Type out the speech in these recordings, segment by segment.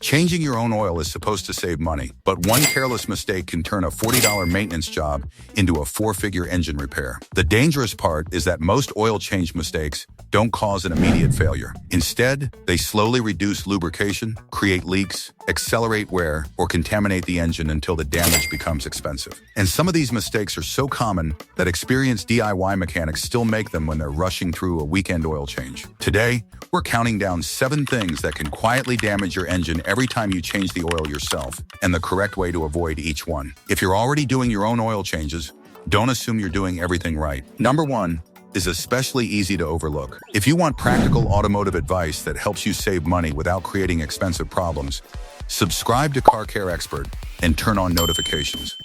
Changing your own oil is supposed to save money, but one careless mistake can turn a $40 maintenance job into a four-figure engine repair. The dangerous part is that most oil change mistakes don't cause an immediate failure. Instead, they slowly reduce lubrication, create leaks, accelerate wear, or contaminate the engine until the damage becomes expensive. And some of these mistakes are so common that experienced DIY mechanics still make them when they're rushing through a weekend oil change. Today, we're counting down 7 things that can quietly damage your engine every time you change the oil yourself, and the correct way to avoid each one. If you're already doing your own oil changes, don't assume you're doing everything right. Number 1 is especially easy to overlook. If you want practical automotive advice that helps you save money without creating expensive problems, subscribe to Car Care Xpert and turn on notifications.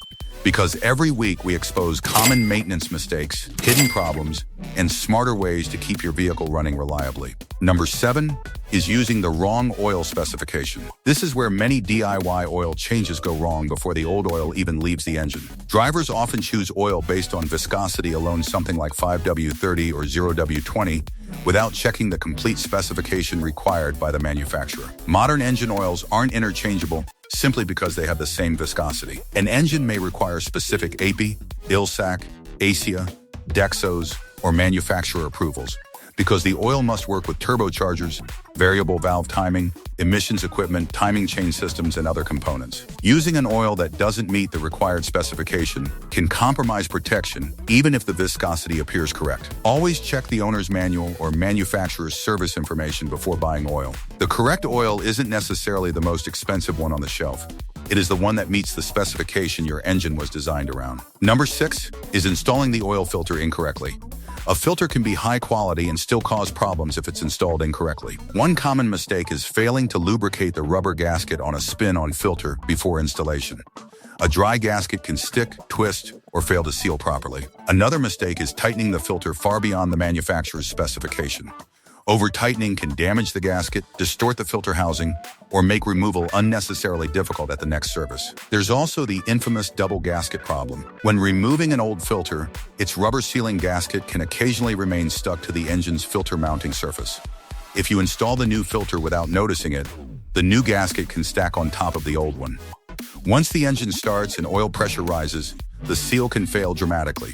Because every week we expose common maintenance mistakes, hidden problems, and smarter ways to keep your vehicle running reliably. Number 7 is using the wrong oil specification. This is where many DIY oil changes go wrong before the old oil even leaves the engine. Drivers often choose oil based on viscosity alone, something like 5W30 or 0W20, without checking the complete specification required by the manufacturer. Modern engine oils aren't interchangeable simply because they have the same viscosity. An engine may require specific API, ILSAC, ASIA, DEXOs, or manufacturer approvals, because the oil must work with turbochargers, variable valve timing, emissions equipment, timing chain systems, and other components. Using an oil that doesn't meet the required specification can compromise protection, even if the viscosity appears correct. Always check the owner's manual or manufacturer's service information before buying oil. The correct oil isn't necessarily the most expensive one on the shelf. It is the one that meets the specification your engine was designed around. Number 6 is installing the oil filter incorrectly. A filter can be high quality and still cause problems if it's installed incorrectly. One common mistake is failing to lubricate the rubber gasket on a spin-on filter before installation. A dry gasket can stick, twist, or fail to seal properly. Another mistake is tightening the filter far beyond the manufacturer's specification. Over-tightening can damage the gasket, distort the filter housing, or make removal unnecessarily difficult at the next service. There's also the infamous double gasket problem. When removing an old filter, its rubber sealing gasket can occasionally remain stuck to the engine's filter mounting surface. If you install the new filter without noticing it, the new gasket can stack on top of the old one. Once the engine starts and oil pressure rises, the seal can fail dramatically,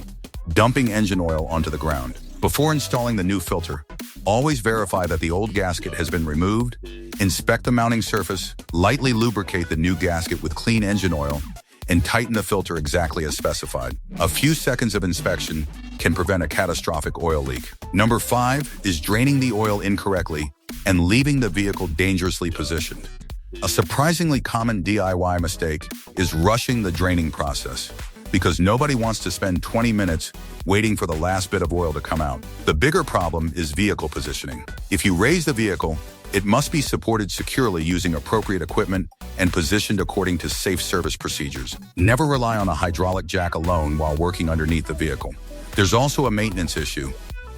dumping engine oil onto the ground. Before installing the new filter, always verify that the old gasket has been removed, inspect the mounting surface, lightly lubricate the new gasket with clean engine oil, and tighten the filter exactly as specified. A few seconds of inspection can prevent a catastrophic oil leak. Number 5 is draining the oil incorrectly and leaving the vehicle dangerously positioned. A surprisingly common DIY mistake is rushing the draining process, because nobody wants to spend 20 minutes waiting for the last bit of oil to come out. The bigger problem is vehicle positioning. If you raise the vehicle, it must be supported securely using appropriate equipment and positioned according to safe service procedures. Never rely on a hydraulic jack alone while working underneath the vehicle. There's also a maintenance issue.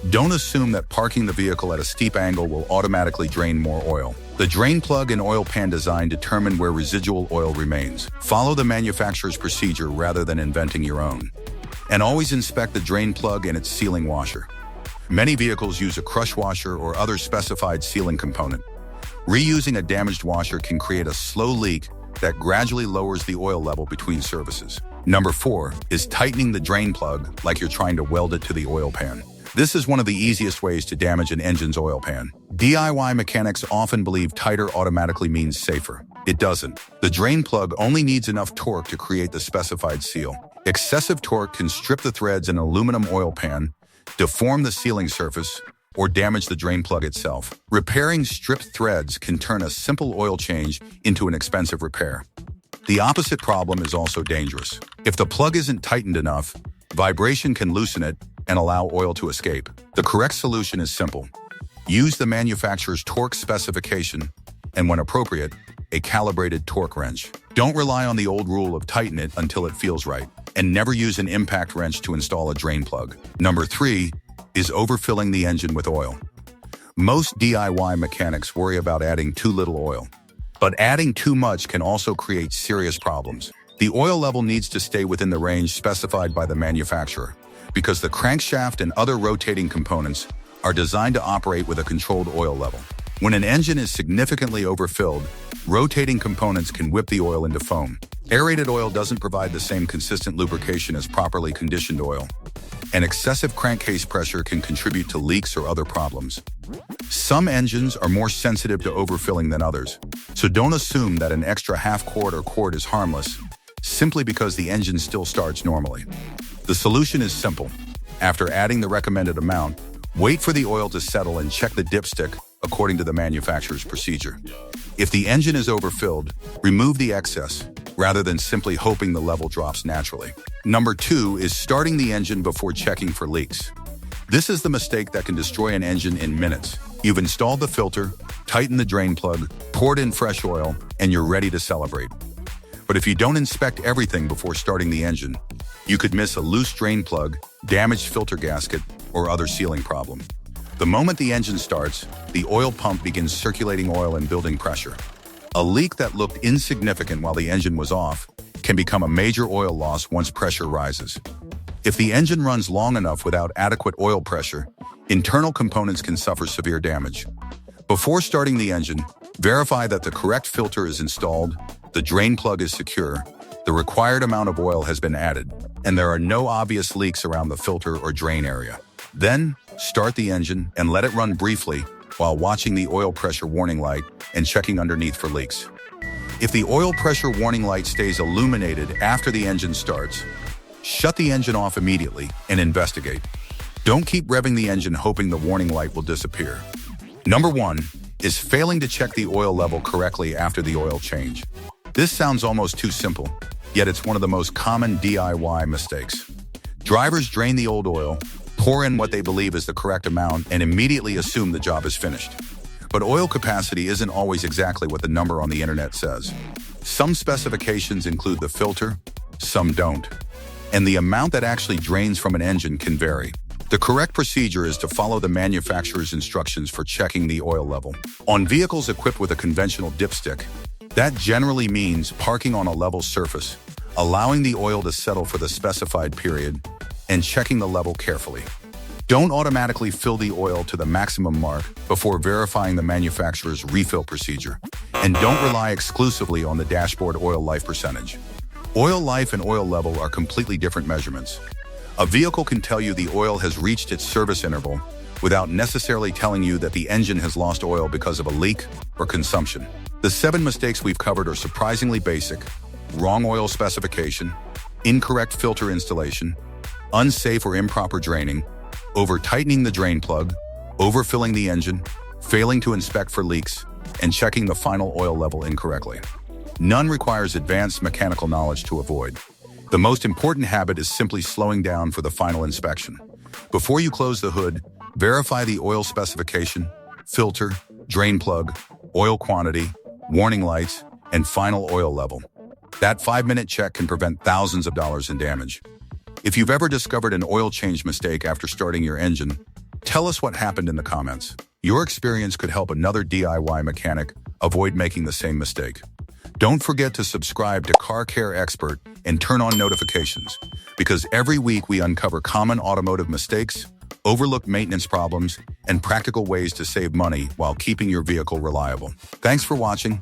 Don't assume that parking the vehicle at a steep angle will automatically drain more oil. The drain plug and oil pan design determine where residual oil remains. Follow the manufacturer's procedure rather than inventing your own. And always inspect the drain plug and its sealing washer. Many vehicles use a crush washer or other specified sealing component. Reusing a damaged washer can create a slow leak that gradually lowers the oil level between services. Number 4 is tightening the drain plug like you're trying to weld it to the oil pan. This is one of the easiest ways to damage an engine's oil pan. DIY mechanics often believe tighter automatically means safer. It doesn't. The drain plug only needs enough torque to create the specified seal. Excessive torque can strip the threads in an aluminum oil pan, deform the sealing surface, or damage the drain plug itself. Repairing stripped threads can turn a simple oil change into an expensive repair. The opposite problem is also dangerous. If the plug isn't tightened enough, vibration can loosen it and allow oil to escape. The correct solution is simple. Use the manufacturer's torque specification and, when appropriate, a calibrated torque wrench. Don't rely on the old rule of tighten it until it feels right, and never use an impact wrench to install a drain plug. Number 3 is overfilling the engine with oil. Most DIY mechanics worry about adding too little oil, but adding too much can also create serious problems. The oil level needs to stay within the range specified by the manufacturer, because the crankshaft and other rotating components are designed to operate with a controlled oil level. When an engine is significantly overfilled, rotating components can whip the oil into foam. Aerated oil doesn't provide the same consistent lubrication as properly conditioned oil, and excessive crankcase pressure can contribute to leaks or other problems. Some engines are more sensitive to overfilling than others, so don't assume that an extra half quart or quart is harmless simply because the engine still starts normally. The solution is simple. After adding the recommended amount, wait for the oil to settle and check the dipstick according to the manufacturer's procedure. If the engine is overfilled, remove the excess rather than simply hoping the level drops naturally. Number 2 is starting the engine before checking for leaks. This is the mistake that can destroy an engine in minutes. You've installed the filter, tightened the drain plug, poured in fresh oil, and you're ready to celebrate. But if you don't inspect everything before starting the engine, you could miss a loose drain plug, damaged filter gasket, or other sealing problem. The moment the engine starts, the oil pump begins circulating oil and building pressure. A leak that looked insignificant while the engine was off can become a major oil loss once pressure rises. If the engine runs long enough without adequate oil pressure, internal components can suffer severe damage. Before starting the engine, verify that the correct filter is installed, the drain plug is secure, the required amount of oil has been added, and there are no obvious leaks around the filter or drain area. Then, start the engine and let it run briefly while watching the oil pressure warning light and checking underneath for leaks. If the oil pressure warning light stays illuminated after the engine starts, shut the engine off immediately and investigate. Don't keep revving the engine hoping the warning light will disappear. Number 1 is failing to check the oil level correctly after the oil change. This sounds almost too simple, yet it's one of the most common DIY mistakes. Drivers drain the old oil, pour in what they believe is the correct amount, and immediately assume the job is finished. But oil capacity isn't always exactly what the number on the internet says. Some specifications include the filter, some don't, and the amount that actually drains from an engine can vary. The correct procedure is to follow the manufacturer's instructions for checking the oil level. On vehicles equipped with a conventional dipstick, that generally means parking on a level surface, allowing the oil to settle for the specified period, and checking the level carefully. Don't automatically fill the oil to the maximum mark before verifying the manufacturer's refill procedure, and don't rely exclusively on the dashboard oil life percentage. Oil life and oil level are completely different measurements. A vehicle can tell you the oil has reached its service interval without necessarily telling you that the engine has lost oil because of a leak or consumption. The 7 mistakes we've covered are surprisingly basic: wrong oil specification, incorrect filter installation, unsafe or improper draining, over-tightening the drain plug, overfilling the engine, failing to inspect for leaks, and checking the final oil level incorrectly. None requires advanced mechanical knowledge to avoid. The most important habit is simply slowing down for the final inspection. Before you close the hood, verify the oil specification, filter, drain plug, oil quantity, warning lights, and final oil level. That 5-minute check can prevent thousands of dollars in damage. If you've ever discovered an oil change mistake after starting your engine, tell us what happened in the comments. Your experience could help another DIY mechanic avoid making the same mistake. Don't forget to subscribe to Car Care Xpert and turn on notifications, because every week we uncover common automotive mistakes, overlooked maintenance problems, and practical ways to save money while keeping your vehicle reliable. Thanks for watching,